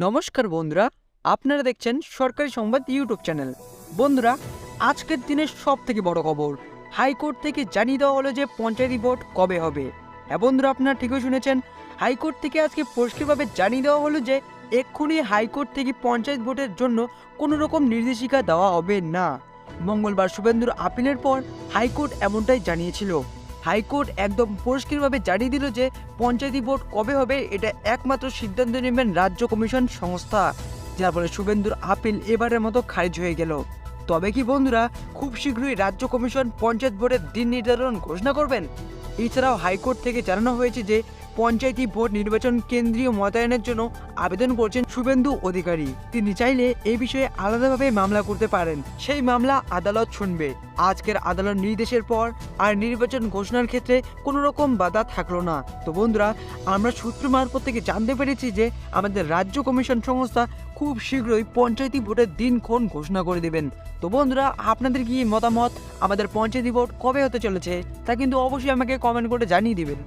নমস্কার বন্ধুরা, আপনারা দেখছেন সরকারি সংবাদ ইউটিউব চ্যানেল। বন্ধুরা, আজকের দিনের সব থেকে বড় খবর, হাইকোর্ট থেকে জানিয়ে দেওয়া হলো যে পঞ্চায়েত ভোট কবে হবে। হ্যাঁ বন্ধুরা, আপনারা ঠিকই শুনেছেন, হাইকোর্ট থেকে আজকে পরিষ্কারভাবে জানিয়ে দেওয়া হলো যে এক্ষুনি হাইকোর্ট থেকে পঞ্চায়েত ভোটের জন্য কোনো রকম নির্দেশিকা দেওয়া হবে না। মঙ্গলবার শুভেন্দুর আপিলের পর হাইকোর্ট এমনটাই জানিয়েছিল। হাইকোর্ট একদম পরিষ্কারভাবে জানিয়ে দিল যে পঞ্চায়েত ভোট কবে হবে এটা একমাত্র সিদ্ধান্ত নেবেন রাজ্য কমিশন সংস্থা, যার ফলে শুভেন্দুর আপিল এবারের মতো খারিজ হয়ে গেল। তবে কি বন্ধুরা, খুব শীঘ্রই রাজ্য কমিশন পঞ্চায়েত ভোটের দিন নির্ধারণ ঘোষণা করবেন? এছাড়াও হাইকোর্ট থেকে জানানো হয়েছে যে পঞ্চায়েতি ভোট নির্বাচন কেন্দ্রীয় মোতায়েনের জন্য আবেদন করছেন শুভেন্দু অধিকারী। তিনি চাইলে এই বিষয়ে আলাদাভাবে মামলা করতে পারেন, সেই মামলা আদালত শুনবে। আজকের আদালত নির্দেশের পর আর নির্বাচন ঘোষণার ক্ষেত্রে কোনো রকম বাধা থাকলো না। তো বন্ধুরা, আমরা সূত্র মারফত থেকে জানতে পেরেছি যে আমাদের রাজ্য কমিশন সংস্থা খুব শীঘ্রই পঞ্চায়েতি ভোটের দিনক্ষণ ঘোষণা করে দেবেন। তো বন্ধুরা, আপনাদের কি মতামত? আমাদের পঞ্চায়েতি ভোট কবে হতে চলেছে তা কিন্তু অবশ্যই আমাকে কমেন্ট করে জানিয়ে দিবেন।